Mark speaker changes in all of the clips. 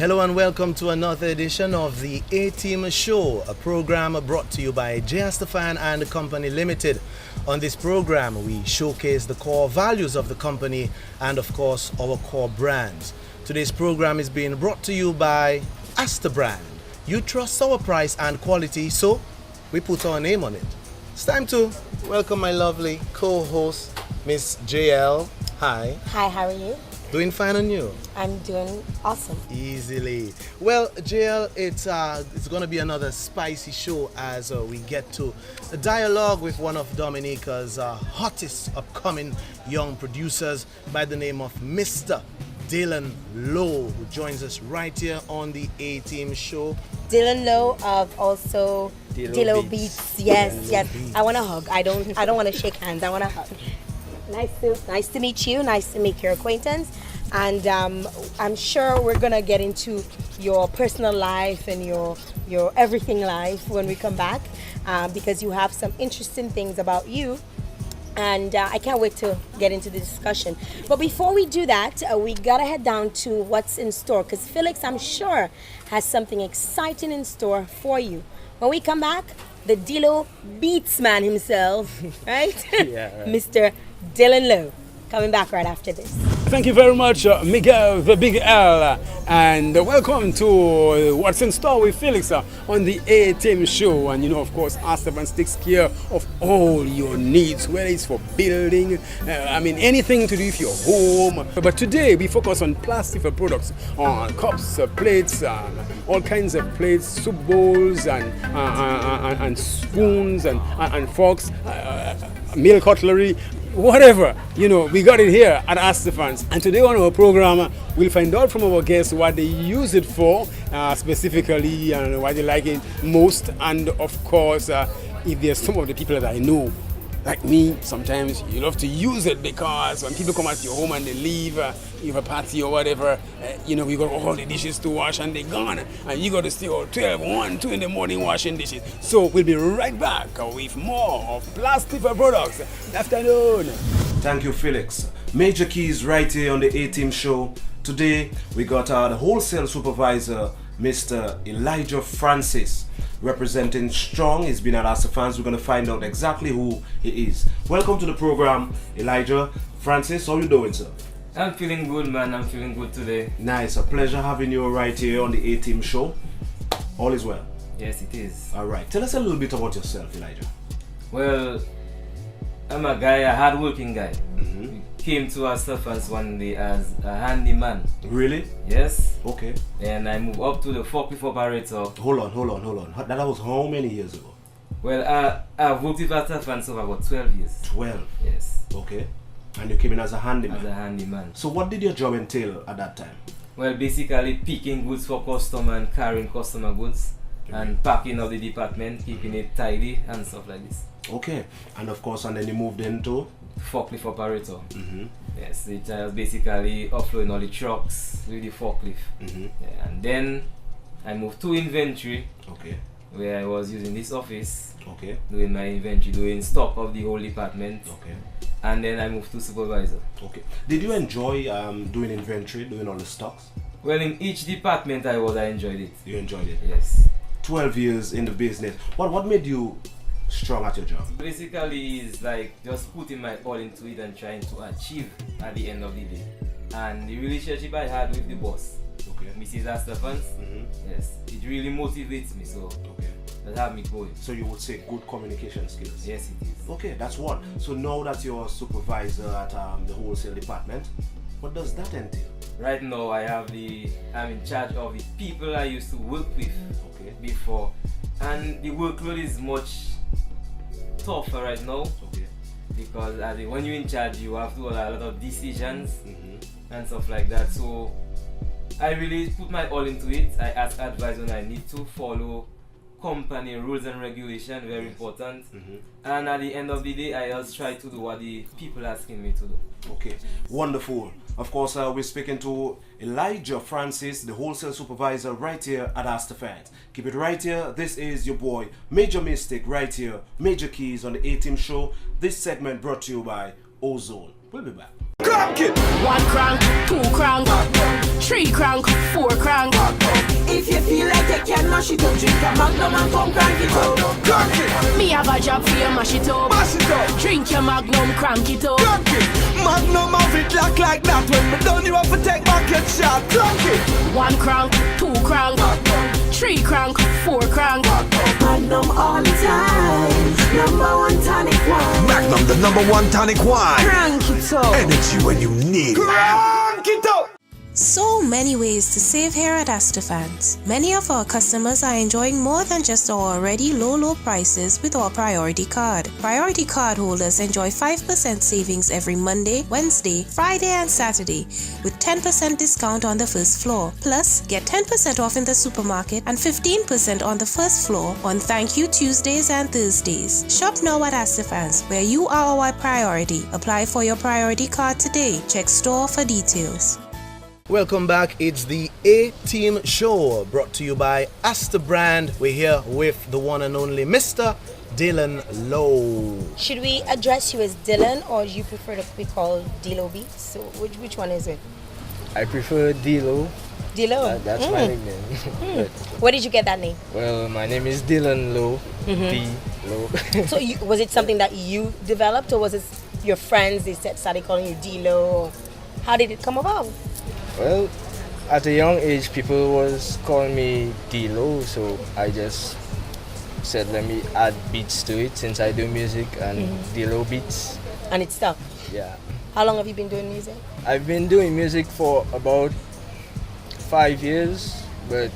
Speaker 1: Hello and welcome to another edition of the A-Team Show, a program brought to you by Aspiretoinspire and Company Limited. On this program, we showcase the core values of the company and, of course, our core brands. Today's program is being brought to you by Astor Brand. You trust our price and quality, so we put our name on it. It's time to welcome my lovely co-host, Miss JL. Hi.
Speaker 2: Hi, how are you?
Speaker 1: Doing fine on you?
Speaker 2: I'm doing awesome.
Speaker 1: Easily. Well, JL, it's going to be another spicy show as we get to a dialogue with one of Dominica's hottest upcoming young producers by the name of Mr. Dylan Lowe, who joins us right here on the A-Team Show.
Speaker 2: Dylan Lowe of also DloBeatz. Yes.
Speaker 1: DloBeatz.
Speaker 2: I want to hug. I don't want to shake hands. I want to hug. Nice to meet you. Nice to make your acquaintance. And I'm sure we're gonna get into your personal life and your everything life when we come back, because you have some interesting things about you. And I can't wait to get into the discussion. But before we do that, we gotta head down to what's in store, because Felix, I'm sure, has something exciting in store for you. When we come back, the DloBeatz man himself, right?
Speaker 1: Yeah, right.
Speaker 2: Mr. Dylan Lowe, coming back right after this.
Speaker 3: Thank you very much, Miguel, the Big L, and welcome to What's in Store with Felix on the A-Team Show. And of course, Astor takes care of all your needs, whether it's for building, anything to do with your home. But today we focus on plastic products, on cups, plates, all kinds of plates, soup bowls, and spoons, and forks, meal cutlery. Whatever, we got it here at Astor. And today on our program, we'll find out from our guests what they use it for, specifically, and why they like it most. And of course, if there's some of the people that I know, like me, sometimes you love to use it because when people come at your home and they leave, you have a party or whatever, you got all the dishes to wash and they're gone. And you got to stay all 12, 1, 2 in the morning washing dishes. So we'll be right back with more of plastic products. Good afternoon.
Speaker 1: Thank you, Felix. Major keys right here on the A-Team Show. Today, we got the wholesale supervisor, Mr. Elijah Francis, representing strong. He's been at Astor. We're going to find out exactly who he is. Welcome to the program, Elijah Francis. How you doing, sir?
Speaker 4: I'm feeling good, man. I'm feeling good today.
Speaker 1: Nice. A pleasure having you right here on the A-Team Show. All is well?
Speaker 4: Yes, it is.
Speaker 1: All right. Tell us a little bit about yourself, Elijah.
Speaker 4: Well, I'm a hard-working guy.
Speaker 1: Mm-hmm.
Speaker 4: Came to Astor one day as a handyman.
Speaker 1: Really?
Speaker 4: Yes.
Speaker 1: Okay.
Speaker 4: And I moved up to the forklift operator.
Speaker 1: Hold on. That was how many years ago?
Speaker 4: Well, I've worked with Astor for about 12 years.
Speaker 1: 12?
Speaker 4: Yes.
Speaker 1: Okay. And you came in as a handyman?
Speaker 4: As a handyman.
Speaker 1: So what did your job entail at that time?
Speaker 4: Well, basically picking goods for customer and carrying customer goods, and packing of the department, keeping it tidy and stuff like this.
Speaker 1: Okay. And of course, and then you moved into?
Speaker 4: Forklift operator.
Speaker 1: Mm-hmm.
Speaker 4: Yes, it was basically offloading all the trucks with the forklift.
Speaker 1: Mm-hmm.
Speaker 4: Yeah, and then I moved to inventory.
Speaker 1: Okay.
Speaker 4: Where I was using this office.
Speaker 1: Okay.
Speaker 4: Doing my inventory, doing stock of the whole department.
Speaker 1: Okay.
Speaker 4: And then I moved to supervisor.
Speaker 1: Okay. Did you enjoy doing inventory, doing all the stocks?
Speaker 4: Well, in each department I enjoyed it.
Speaker 1: You enjoyed it?
Speaker 4: Yes.
Speaker 1: 12 years in the business. What made you strong at your job?
Speaker 4: Basically, it's like just putting my all into it and trying to achieve at the end of the day. And the relationship I had with the boss,
Speaker 1: Okay.
Speaker 4: Mrs. Astor,
Speaker 1: Mm-hmm.
Speaker 4: yes, it really motivates me. So
Speaker 1: Okay.
Speaker 4: that have me going.
Speaker 1: So you would say good communication skills?
Speaker 4: Yes, it is.
Speaker 1: Okay, that's one. So now that you're a supervisor at the wholesale department, what does that entail?
Speaker 4: Right now, I'm in charge of the people I used to work with before, and the workload is much tougher right now.
Speaker 1: Okay.
Speaker 4: Because when you're in charge, you have to do a lot of decisions
Speaker 1: Mm-hmm.
Speaker 4: and stuff like that. So I really put my all into it. I ask advice when I need to, follow company rules and regulation, very important.
Speaker 1: Mm-hmm.
Speaker 4: And at the end of the day, I just try to do what the people are asking me to do.
Speaker 1: Okay, wonderful. Of course, we're speaking to Elijah Francis, the wholesale supervisor right here at Astor. Keep it right here. This is your boy, Major Mystic, right here. Major Keys on the A-Team Show. This segment brought to you by Ozone. We'll be back.
Speaker 5: Crank it!
Speaker 6: 1 crank, 2 crank, 3 crank, 4 crank.
Speaker 7: If you feel like you can mash it up, drink a Magnum and come crank it up.
Speaker 5: Crank it!
Speaker 6: Me have a job for you, mash it up.
Speaker 5: Mash it up!
Speaker 6: Drink your Magnum, crank it up.
Speaker 5: Crank it! Magnum have it lock like that. When me done, you have to take back your shot. Crank it!
Speaker 6: 1 crank, 2 crank, 3 crank, 4 crank.
Speaker 7: Magnum all the time. #1 tonic wine.
Speaker 5: Magnum, the #1 tonic wine.
Speaker 7: Crank it up.
Speaker 5: Energy when you need it. Crank it up!
Speaker 8: So many ways to save here at Astrofans. Many of our customers are enjoying more than just our already low prices with our Priority Card. Priority Card holders enjoy 5% savings every Monday, Wednesday, Friday and Saturday with 10% discount on the first floor. Plus, get 10% off in the supermarket and 15% on the first floor on Thank You Tuesdays and Thursdays. Shop now at Astrofans, where you are our priority. Apply for your Priority Card today. Check store for details.
Speaker 1: Welcome back. It's the A-Team Show brought to you by Astor Brand. We're here with the one and only Mr. Dylan Lowe.
Speaker 2: Should we address you as Dylan, or do you prefer to be called DloBeatz? So which one is it?
Speaker 9: I prefer D-Lowe.
Speaker 2: Dylan.
Speaker 9: That's my nickname.
Speaker 2: Where did you get that name?
Speaker 9: Well, my name is Dylan Lowe. D-Lowe.
Speaker 2: So was it something that you developed, or was it your friends, they started calling you D-Lo? How did it come about?
Speaker 9: Well, at a young age, people was calling me D-Lowe, so I just said let me add beats to it since I do music, and DloBeatz.
Speaker 2: And it stuck.
Speaker 9: Yeah.
Speaker 2: How long have you been doing music?
Speaker 9: I've been doing music for about 5 years, but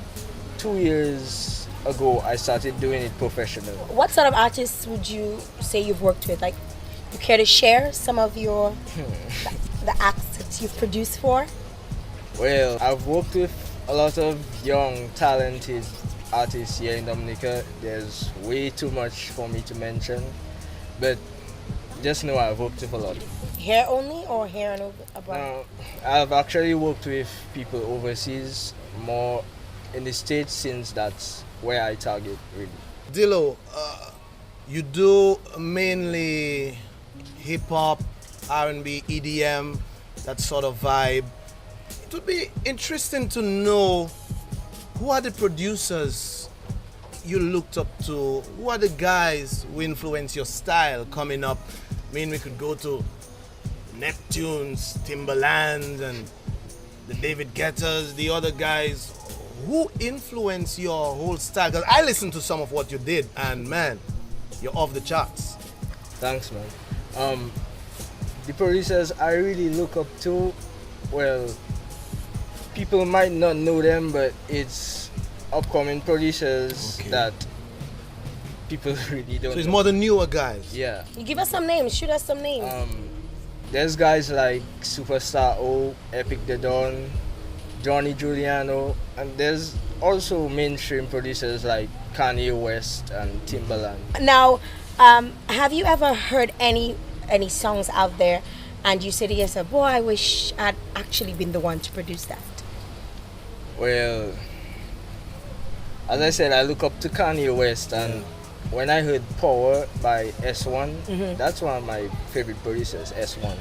Speaker 9: 2 years ago I started doing it professionally.
Speaker 2: What sort of artists would you say you've worked with? Like, you care to share some of your the acts that you've produced for?
Speaker 9: Well, I've worked with a lot of young, talented artists here in Dominica. There's way too much for me to mention, but just know I've worked with a lot.
Speaker 2: Here only, or here and abroad?
Speaker 9: I've actually worked with people overseas, more in the States, since that's where I target, really.
Speaker 1: Dylo, you do mainly hip-hop, R&B, EDM, that sort of vibe. It would be interesting to know who are the producers you looked up to, who are the guys who influence your style coming up. I mean, we could go to Neptunes, Timbaland, and the David Guettas, the other guys. Who influenced your whole style? Because I listened to some of what you did, and man, you're off the charts.
Speaker 9: Thanks, man. The producers I really look up to, well, people might not know them, but it's upcoming producers that people really don't know.
Speaker 1: So it's more the newer guys?
Speaker 9: Yeah.
Speaker 2: You give us some names, shoot us some names.
Speaker 9: There's guys like Superstar O, Epic the Don, Johnny Giuliano, and there's also mainstream producers like Kanye West and Timbaland.
Speaker 2: Now, have you ever heard any songs out there and you say to yourself, boy, I wish I'd actually been the one to produce that?
Speaker 9: Well, as I said, I look up to Kanye West, and when I heard Power by S1, that's one of my favorite producers, S1.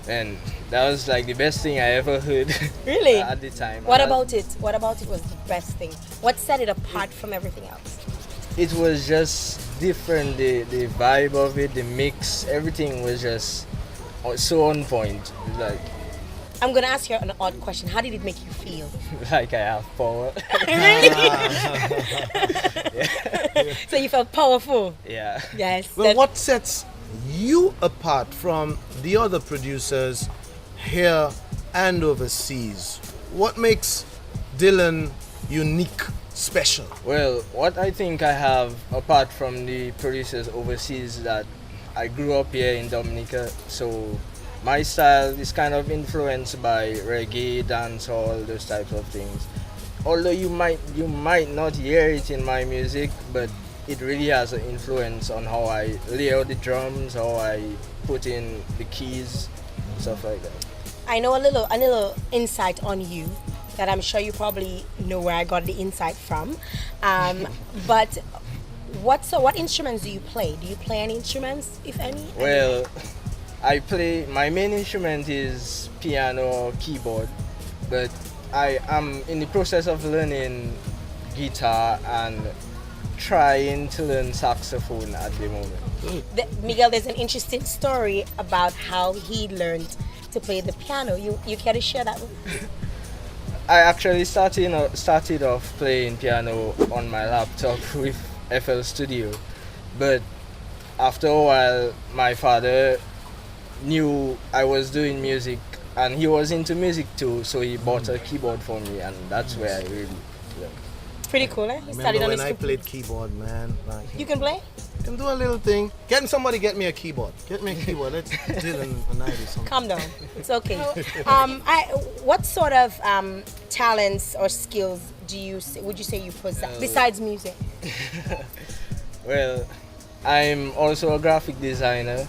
Speaker 9: And that was like the best thing I ever heard.
Speaker 2: Really?
Speaker 9: At the time.
Speaker 2: What about it? What about it was the best thing? What set it apart from everything else?
Speaker 9: It was just different, the vibe of it, the mix, everything was just so on point. Like,
Speaker 2: I'm gonna ask you an odd question. How did it make you feel?
Speaker 9: like I have power.
Speaker 2: Really? So you felt powerful?
Speaker 9: Yeah.
Speaker 2: Yes.
Speaker 1: Well, what sets you apart from the other producers here and overseas? What makes Dylan unique, special?
Speaker 9: Well, what I think I have apart from the producers overseas is that I grew up here in Dominica, so my style is kind of influenced by reggae, dancehall, those types of things. Although you might not hear it in my music, but it really has an influence on how I lay out the drums, how I put in the keys, stuff like that.
Speaker 2: I know a little insight on you that I'm sure you probably know where I got the insight from. But what instruments do you play? Do you play any instruments, if any?
Speaker 9: Well, My main instrument is piano or keyboard, but I am in the process of learning guitar and trying to learn saxophone at the moment.
Speaker 2: Miguel, there's an interesting story about how he learned to play the piano. You care to share that with me?
Speaker 9: I actually started off playing piano on my laptop with FL Studio, but after a while my father knew I was doing music and he was into music too, so he bought a keyboard for me, and that's where I really learned.
Speaker 2: Pretty cool, eh? He
Speaker 1: Remember when I played keyboard, man? Like,
Speaker 2: you can play?
Speaker 1: Can do a little thing. Somebody get me a keyboard. Get me a keyboard. Let's Dylan and I do something.
Speaker 2: Calm down. It's okay. What sort of talents or skills would you say you possess besides music?
Speaker 9: Well, I'm also a graphic designer.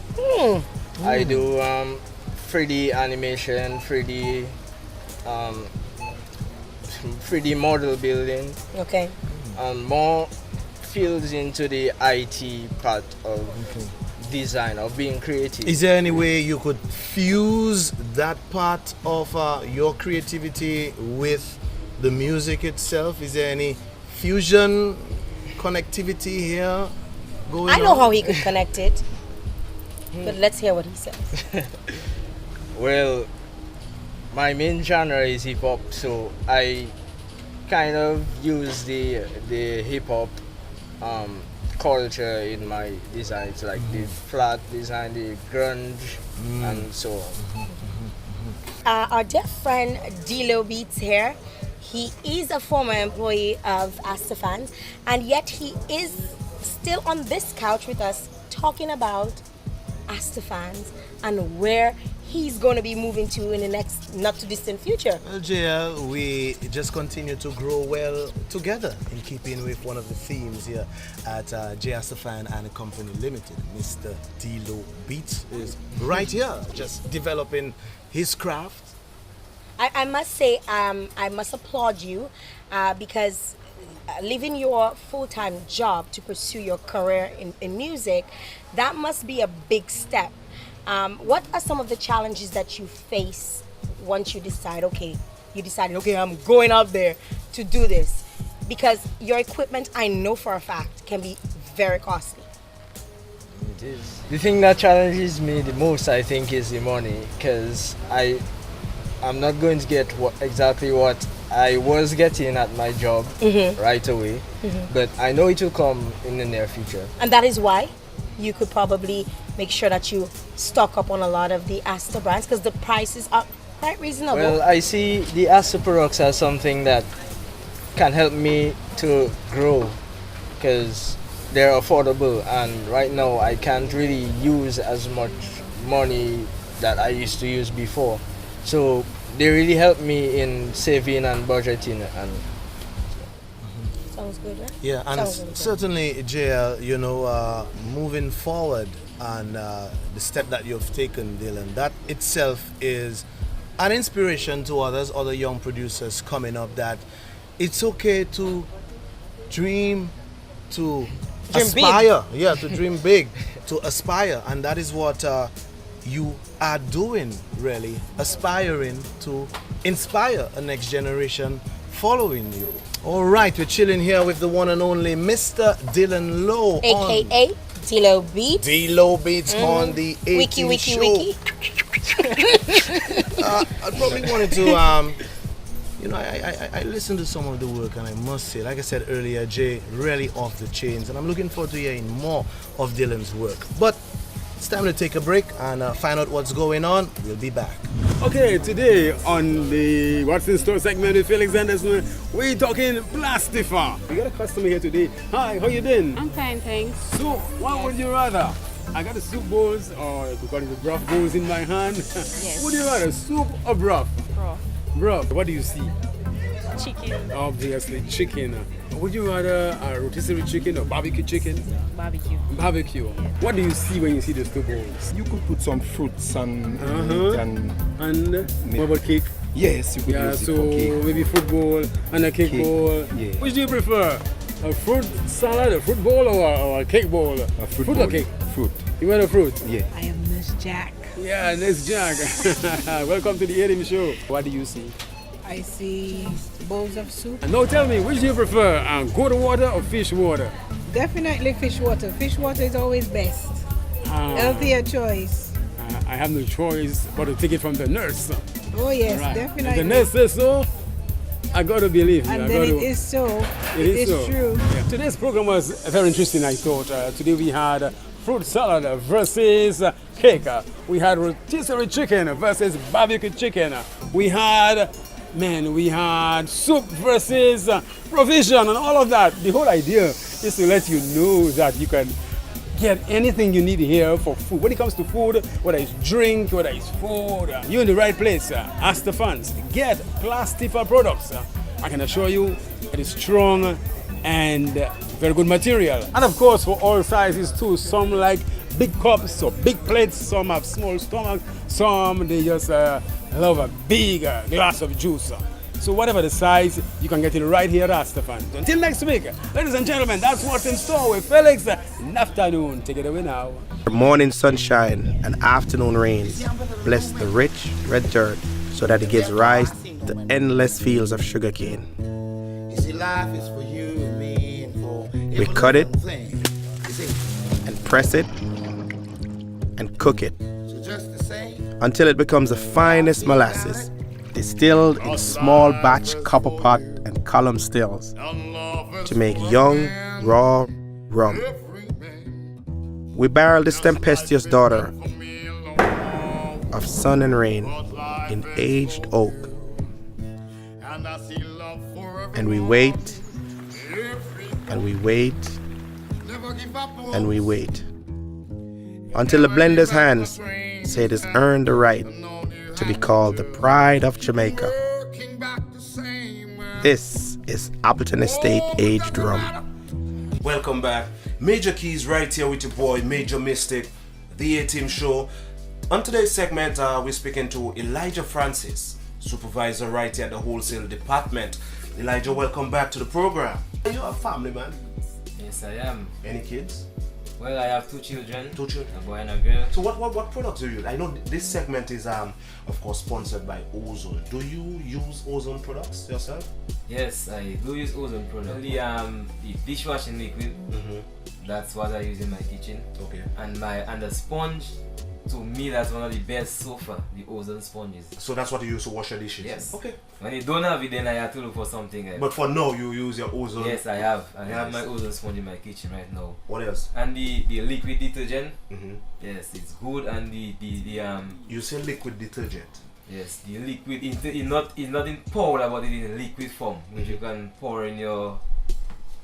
Speaker 9: I do 3D animation, 3D model building.
Speaker 2: Okay.
Speaker 9: And more fields into the IT part of design, of being creative.
Speaker 1: Is there any way you could fuse that part of your creativity with the music itself? Is there any fusion connectivity here going on?
Speaker 2: I know how he could connect it, but let's hear what he says.
Speaker 9: Well, my main genre is hip hop, so I kind of use the hip hop culture in my designs, like the flat design, the grunge, and so on.
Speaker 2: Our dear friend DloBeatz here, he is a former employee of Astafans, and yet he is still on this couch with us talking about Astafans and where he's going to be moving to in the next not too distant future.
Speaker 1: Well, JL, we just continue to grow well together in keeping with one of the themes here at J. Astafan and Company Limited. Mr. DloBeatz is right here, just developing his craft.
Speaker 2: I must say, I must applaud you because leaving your full-time job to pursue your career in music, that must be a big step. What are some of the challenges that you face once you decided, okay, I'm going out there to do this? Because your equipment, I know for a fact, can be very costly.
Speaker 9: It is. The thing that challenges me the most, I think, is the money, because I'm not going to get exactly what I was getting at my job right away, but I know it will come in the near future.
Speaker 2: And that is why you could probably make sure that you stock up on a lot of the Asta brands, because the prices are quite reasonable.
Speaker 9: Well, I see the Asta products as something that can help me to grow, because they're affordable, and right now I can't really use as much money that I used to use before. So they really help me in saving and budgeting. And
Speaker 2: sounds good, right?
Speaker 1: Yeah, and certainly, JL, moving forward and the step that you've taken, Dylan, that itself is an inspiration to other young producers coming up, that it's okay to dream, to aspire.
Speaker 2: Big.
Speaker 1: Yeah, to dream big, to aspire. And that is what you are doing, really, aspiring to inspire a next generation following you. All right, we're chilling here with the one and only Mr. Dylan Lowe,
Speaker 2: aka DloBeatz.
Speaker 1: DloBeatz on the A-Team show.
Speaker 2: Wiki.
Speaker 1: I probably wanted to, I listened to some of the work, and I must say, like I said earlier, Jay, really off the chains, and I'm looking forward to hearing more of Dylan's work. But it's time to take a break and find out what's going on. We'll be back.
Speaker 3: Okay, today on the What's in Store segment with Felix Anderson, we're talking Blastify. We got a customer here today. Hi, how you doing?
Speaker 6: I'm fine, thanks.
Speaker 3: So, what would you rather? I got the soup bowls, or we call it the broth bowls in my hand.
Speaker 6: Yes.
Speaker 3: What would you rather, soup or broth?
Speaker 6: Broth.
Speaker 3: Broth. What do you see?
Speaker 6: Chicken.
Speaker 3: Obviously, chicken. Would you rather a rotisserie chicken or barbecue chicken?
Speaker 6: Barbecue.
Speaker 3: Barbecue. Yeah. What do you see when you see those two bowls?
Speaker 10: You could put some fruits and
Speaker 3: what about cake?
Speaker 10: Yes, you could use it for cake.
Speaker 3: Maybe fruit bowl and a cake bowl.
Speaker 10: Yeah.
Speaker 3: Which do you prefer? A fruit salad, a fruit bowl, or a cake bowl?
Speaker 10: A fruit
Speaker 3: or cake?
Speaker 10: Fruit.
Speaker 3: You want a fruit?
Speaker 10: Yeah.
Speaker 11: I am Miss Jack.
Speaker 3: Yeah, next Jack. Welcome to the A-Team show. What do you see?
Speaker 11: I see bowls of soup.
Speaker 3: And now tell me, which do you prefer, good water or fish water?
Speaker 11: Definitely fish water. Fish water is always best. Healthier choice.
Speaker 3: I have no choice but to take it from the nurse.
Speaker 11: Oh yes,
Speaker 3: Right.
Speaker 11: definitely.
Speaker 3: If the nurse says so, I got to believe.
Speaker 11: And then it is so. It is
Speaker 3: so.
Speaker 11: true.
Speaker 3: Yeah. Today's program was very interesting, I thought. Today we had fruit salad versus cake. We had rotisserie chicken versus barbecue chicken. We had soup versus provision and all of that. The whole idea is to let you know that you can get anything you need here for food. When it comes to food, whether it's drink, whether it's food, you're in the right place. Ask the fans. Get Plastifa products. I can assure you it is strong and very good material. And of course for all sizes too. Some like big cups or big plates. Some have small stomachs. Some they just love a big glass of juice. So whatever the size, you can get it right here at Astafan. Until next week, ladies and gentlemen, that's what's in store with Felix. In afternoon, take it away now.
Speaker 1: Morning sunshine and afternoon rains bless the rich red dirt so that it gives rise to endless fields of sugarcane. We cut it and press it and cook it until it becomes the finest molasses, distilled in small batch copper pot and column stills to make young, raw rum. We barrel this tempestuous daughter of sun and rain in aged oak, and we wait, and we wait, and we wait until the blender's hands say it has earned the right to be called the pride of Jamaica. This is Appleton Estate aged rum. Welcome back. Major Keys right here with your boy Major Mystic, the A-Team show. On today's segment, we're speaking to Elijah Francis, supervisor right here at the wholesale department. Elijah, welcome back to the program. You're a family man.
Speaker 4: Yes, I am.
Speaker 1: Any kids?
Speaker 4: Well, I have two children.
Speaker 1: Two children.
Speaker 4: A boy and a girl.
Speaker 1: So what products do you use? I know this segment is of course sponsored by Ozone. Do you use Ozone products yourself?
Speaker 4: Yes, I do use Ozone products. The dishwashing liquid. That's what I use in my kitchen.
Speaker 1: Okay.
Speaker 4: And the sponge, to me, that's one of the best so far, the Ozone sponges.
Speaker 1: So that's what you use to wash your dishes?
Speaker 4: Yes.
Speaker 1: Okay.
Speaker 4: When you don't have it, then I have to look for something else.
Speaker 1: But for now, you use your Ozone?
Speaker 4: Yes, I have. I have my Ozone sponge in my kitchen right now.
Speaker 1: What else?
Speaker 4: And the liquid detergent. Yes, it's good. And the
Speaker 1: You say liquid detergent?
Speaker 4: Yes, the liquid, it's not in powder, but it's in liquid form, which you can pour in your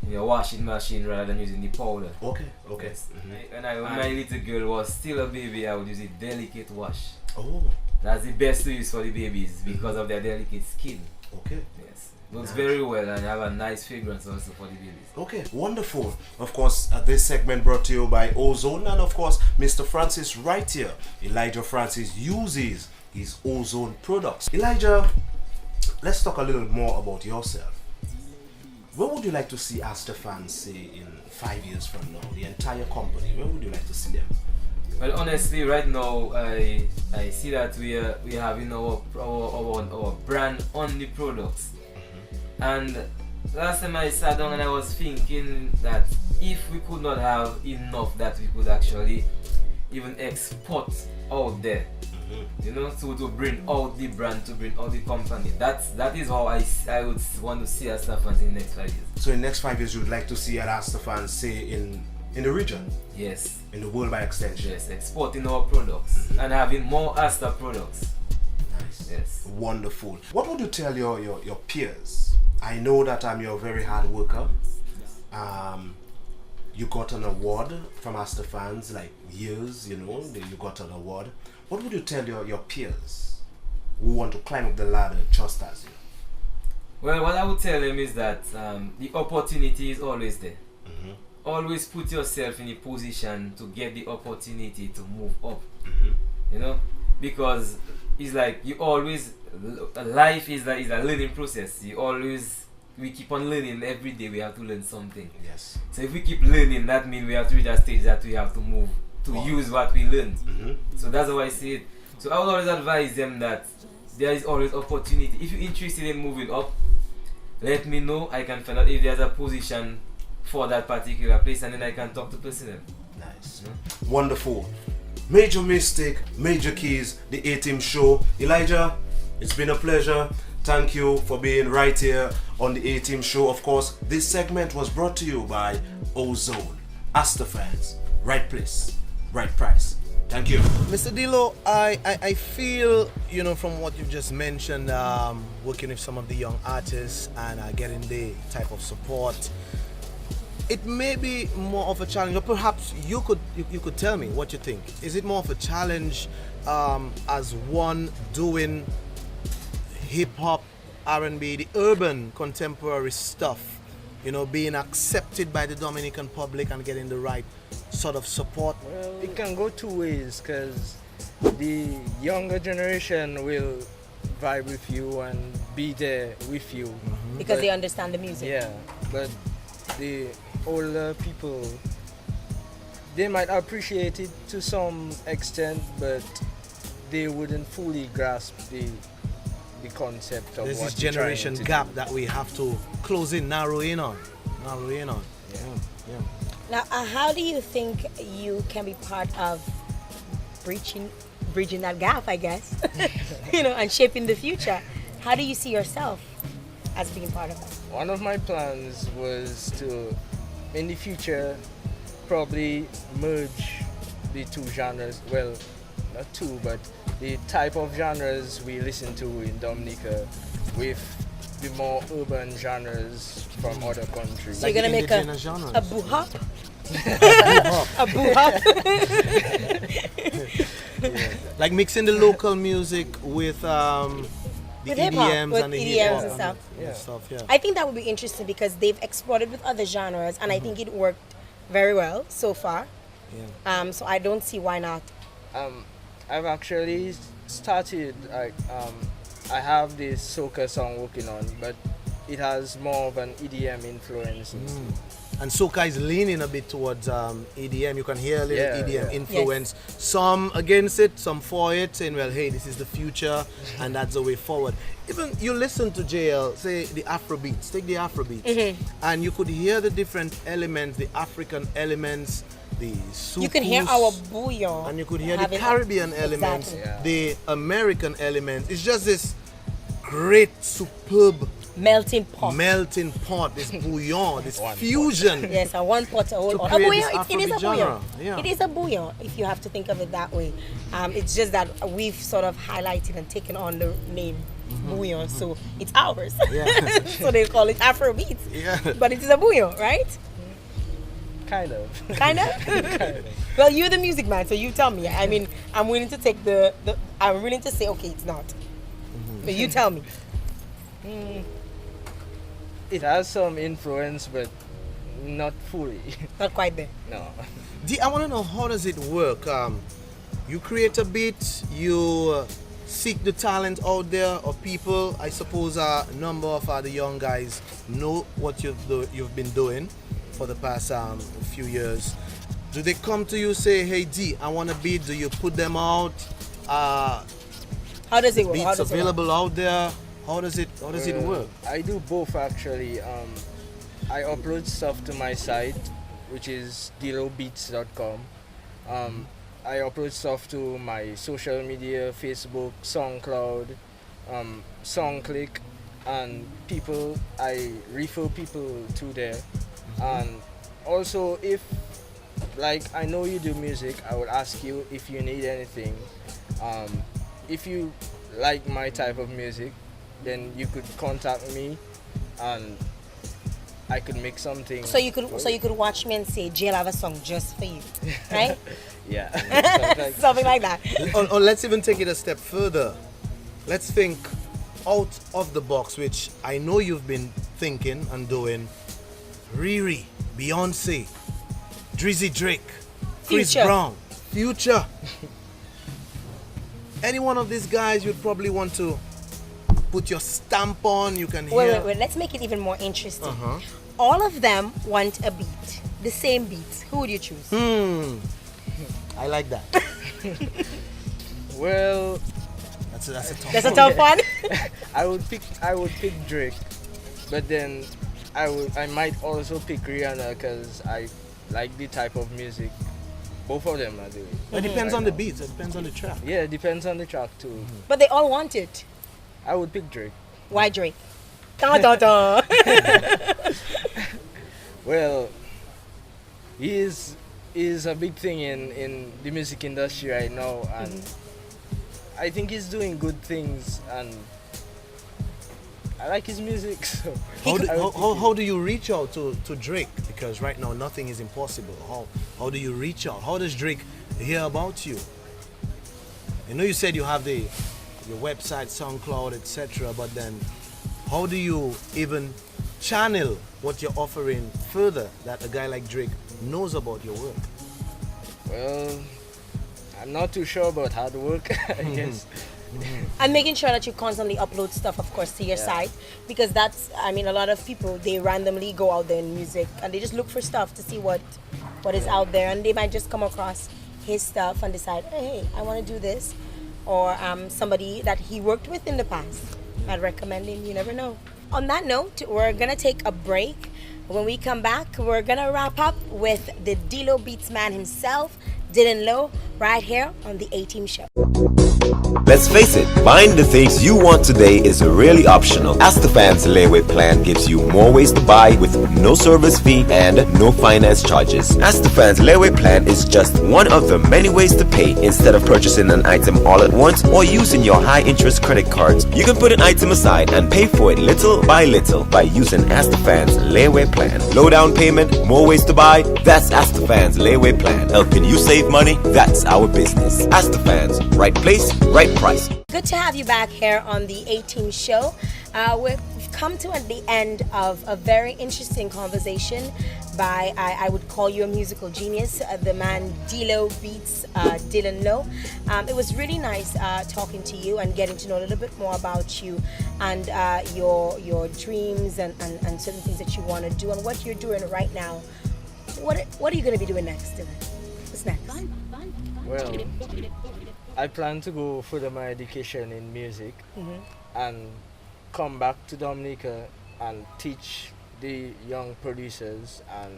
Speaker 4: washing machine rather than using the powder.
Speaker 1: Okay, okay.
Speaker 4: Yes. When my little girl was still a baby, I would use a delicate wash.
Speaker 1: Oh.
Speaker 4: That's the best to use for the babies because of their delicate skin.
Speaker 1: Okay.
Speaker 4: Yes. Looks very well and have a nice fragrance also for the babies.
Speaker 1: Okay, wonderful. Of course, this segment brought to you by Ozone, and of course, Mr. Francis right here, Elijah Francis, uses his Ozone products. Elijah, let's talk a little more about yourself. Where would you like to see Astafans, say, in 5 years from now? The entire company, where would you like to see them?
Speaker 4: Well, honestly, right now, I see that we have our brand on the products. And last time I sat down and I was thinking that if we could not have enough that we could actually even export out there, you know, to bring out the brand, to bring out the company. That is how I would want to see Astafans in the next 5 years.
Speaker 1: So in the next 5 years, you would like to see Astafans, say, in the region?
Speaker 4: Yes.
Speaker 1: In the world by extension?
Speaker 4: Yes, exporting our products and having more Asta products.
Speaker 1: Nice.
Speaker 4: Yes.
Speaker 1: Wonderful. What would you tell your peers? I know that you're a very hard worker. You got an award from Astafans, like years, you know, you got an award. What would you tell your peers who want to climb up the ladder just as you?
Speaker 4: Well, what I would tell them is that the opportunity is always there. Always put yourself in a position to get the opportunity to move up. You know, because it's like you always, life is a learning process. We keep on learning every day. We have to learn something.
Speaker 1: Yes.
Speaker 4: So if we keep learning, that means we have to reach a stage that we have to move to use what we learned. So that's how I see it. So I would always advise them that there is always opportunity. If you're interested in moving up, let me know. I can find out if there's a position for that particular place, and then I can talk to personnel.
Speaker 1: Nice. Wonderful. Major Mistake, Major Keys, the A-Team Show. Elijah, it's been a pleasure. Thank you for being right here on the A-Team Show. Of course, this segment was brought to you by Ozone. Ask the fans. Right place, right price. Thank you. Mr. Dilo, I feel, you know, from what you've just mentioned, working with some of the young artists and getting the type of support, it may be more of a challenge, or perhaps you could tell me what you think. Is it more of a challenge as one doing hip-hop, R&B, the urban contemporary stuff, you know, being accepted by the Dominican public and getting the right sort of support?
Speaker 9: Well, it can go two ways, because the younger generation will vibe with you and be there with you.
Speaker 2: Because they understand the music.
Speaker 9: Yeah, but the older people, they might appreciate it to some extent, but they wouldn't fully grasp the concept of
Speaker 1: there's
Speaker 9: what
Speaker 1: this generation gap that we have to close in, narrow in on. Yeah.
Speaker 2: Now, how do you think you can be part of bridging that gap, I guess, you know, and shaping the future? How do you see yourself as being part of that?
Speaker 9: One of my plans was to, in the future, probably merge the two genres. Well, not two, but the type of genres we listen to in Dominica with the more urban genres from other countries.
Speaker 2: So you're gonna make a boo-hop? A boo-hop?
Speaker 1: Yeah. Like mixing the local music with the EDMs and the
Speaker 2: EDMs and stuff.
Speaker 1: Yeah.
Speaker 2: I think that would be interesting because they've explored it with other genres, and I think it worked very well so far.
Speaker 1: Yeah.
Speaker 2: So I don't see why not.
Speaker 9: I've actually started, I have this soca song working on, but it has more of an EDM influence.
Speaker 1: And soca is leaning a bit towards EDM. You can hear a little EDM influence.
Speaker 2: Yes.
Speaker 1: Some against it, some for it, saying, well, hey, this is the future, and that's the way forward. Even you listen to JL, say the Afrobeats, take the Afrobeats, and you could hear the different elements, the African elements, the soukous,
Speaker 2: you can hear our bouillon,
Speaker 1: and you could hear the Caribbean elements, the American elements. It's just this great, superb
Speaker 2: melting pot,
Speaker 1: this bouillon, this fusion.
Speaker 2: Yes, and one pot, a bouillon. It is a bouillon.
Speaker 1: Yeah.
Speaker 2: It is a bouillon, if you have to think of it that way. It's just that we've sort of highlighted and taken on the name bouillon, so it's ours.
Speaker 1: Yeah.
Speaker 2: So they call it Afrobeats.
Speaker 1: Yeah.
Speaker 2: But it is a bouillon, right?
Speaker 9: Kind of.
Speaker 2: Kind of? Well, you're the music man, so you tell me. I mean, I'm willing to take I'm willing to say, okay, it's not. But you tell me.
Speaker 9: It has some influence, but not fully.
Speaker 2: Not quite there.
Speaker 9: No.
Speaker 1: I want to know, how does it work? You create a beat, you seek the talent out there, or people, I suppose a number of the young guys know what you've been doing for the past few years. Do they come to you, say, hey D, I want a beat? Do you put them out?
Speaker 2: How does it work?
Speaker 1: Beats available out there? How does it work?
Speaker 9: I do both actually. I upload stuff to my site, which is DloBeatz.com. I upload stuff to my social media, Facebook, SoundCloud, SoundClick, and I refer people to there. And also, if, like, I know you do music, I would ask you if you need anything. If you like my type of music, then you could contact me and I could make something.
Speaker 2: So you could watch me and say, Jill, I have a song just for you, right?
Speaker 9: Yeah.
Speaker 2: Something like that.
Speaker 1: Or let's even take it a step further. Let's think out of the box, which I know you've been thinking and doing. Riri, Beyonce, Drizzy Drake, Chris Brown, Future. Any one of these guys you'd probably want to put your stamp on. You can hear.
Speaker 2: Wait. Let's make it even more interesting. All of them want a beat, the same beat. Who would you choose?
Speaker 1: I like that.
Speaker 9: Well,
Speaker 1: that's a tough
Speaker 2: That's a
Speaker 1: one.
Speaker 2: tough one.
Speaker 9: I would pick Drake, but then I might also pick Rihanna because I like the type of music both of them are doing.
Speaker 1: It depends on the beats. It depends on the track.
Speaker 9: Yeah, it depends on the track too.
Speaker 2: But they all want it.
Speaker 9: I would pick Drake.
Speaker 2: Why Drake? Da, da, da.
Speaker 9: Well, he is a big thing in the music industry right now, and I think he's doing good things, and I like his music. So
Speaker 1: How do you reach out to Drake? Because right now nothing is impossible. How do you reach out? How does Drake hear about you? I know you said you have your website, SoundCloud, etc. But then, how do you even channel what you're offering further that a guy like Drake knows about your work?
Speaker 9: Well, I'm not too sure about hard work, I guess.
Speaker 2: And making sure that you constantly upload stuff, of course, to your site, because that's, I mean, a lot of people, they randomly go out there in music and they just look for stuff to see what is out there, and they might just come across his stuff and decide, hey, I want to do this, or somebody that he worked with in the past might recommend him. You never know. On that note, we're gonna take a break. When we come back, we're gonna wrap up with the DloBeatz man himself, Dylan Lowe, right here on the A-Team Show.
Speaker 12: Let's face it, buying the things you want today is really optional. Ask the Fans layaway plan gives you more ways to buy with no service fee and no finance charges. Ask the Fans layaway plan is just one of the many ways to pay. Instead of purchasing an item all at once or using your high interest credit cards, you can put an item aside and pay for it little by little by using Ask the Fans layaway plan. Low down payment, more ways to buy, that's Ask the Fans layaway plan. Helping you save money, that's our business. Ask the Fans, right place, right price.
Speaker 2: Good to have you back here on the A-Team Show. We've come to the end of a very interesting conversation by, I would call you a musical genius, the man DloBeatz, Dylan Lowe. It was really nice talking to you and getting to know a little bit more about you and your dreams and certain things that you want to do and what you're doing right now. What are you going to be doing next, Dylan? What's next?
Speaker 9: Well, I plan to go further my education in music and come back to Dominica and teach the young producers and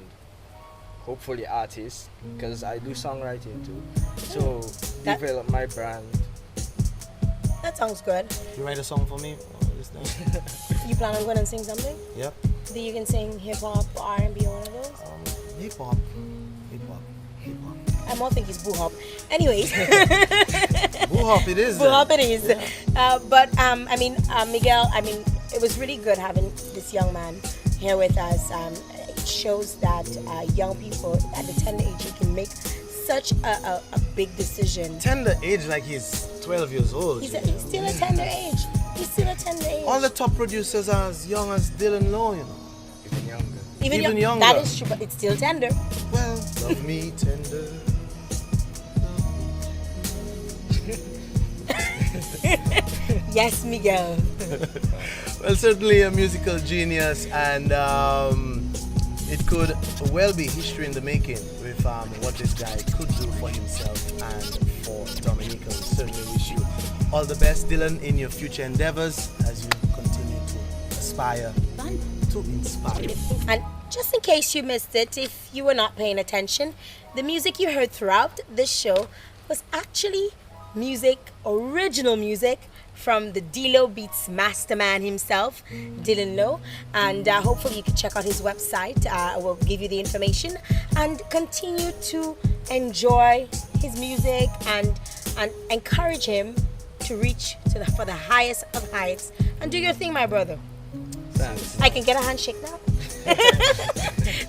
Speaker 9: hopefully artists, because I do songwriting too. So develop my brand.
Speaker 2: That sounds good.
Speaker 1: You write a song for me?
Speaker 2: You plan on going and sing something?
Speaker 1: Yep.
Speaker 2: Do you can sing hip hop, R&B, or one of those?
Speaker 1: Hip hop.
Speaker 2: I more think it's boo hop. Anyways.
Speaker 1: Boo hop it is.
Speaker 2: Boo hop it is. Yeah. I mean, Miguel, I mean, it was really good having this young man here with us. It shows that young people at the tender age, you can make such a big decision.
Speaker 1: Tender age, like he's 12 years old.
Speaker 2: He's still a tender age. He's still a tender age.
Speaker 1: All the top producers are as young as Dylan Lowe, you know.
Speaker 9: Even younger.
Speaker 2: Even younger. That is true, but it's still tender.
Speaker 1: Well, love me tender.
Speaker 2: Yes, Miguel.
Speaker 1: Well, certainly a musical genius, and it could well be history in the making with what this guy could do for himself and for Dominica. We certainly wish you all the best, Dylan, in your future endeavors as you continue to aspire to inspire.
Speaker 2: And just in case you missed it, if you were not paying attention, the music you heard throughout this show was actually original music from the DloBeatz masterman himself, Dylan Lowe, and hopefully you can check out his website. We'll give you the information and continue to enjoy his music and encourage him to reach for the highest of heights and do your thing, my brother.
Speaker 9: Thanks.
Speaker 2: I can get a handshake now.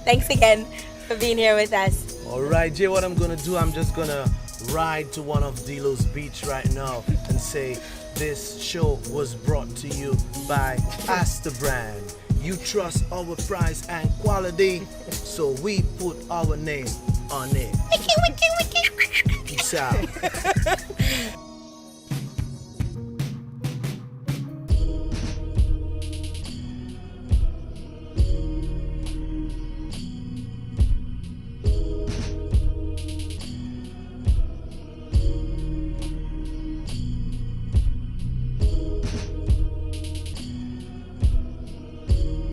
Speaker 2: Thanks again for being here with us.
Speaker 1: All right, Jay, what I'm gonna do, I'm just gonna ride to one of Dlo's beats right now and say this show was brought to you by Astor Brand. You trust our price and quality, so we put our name on it. Peace out.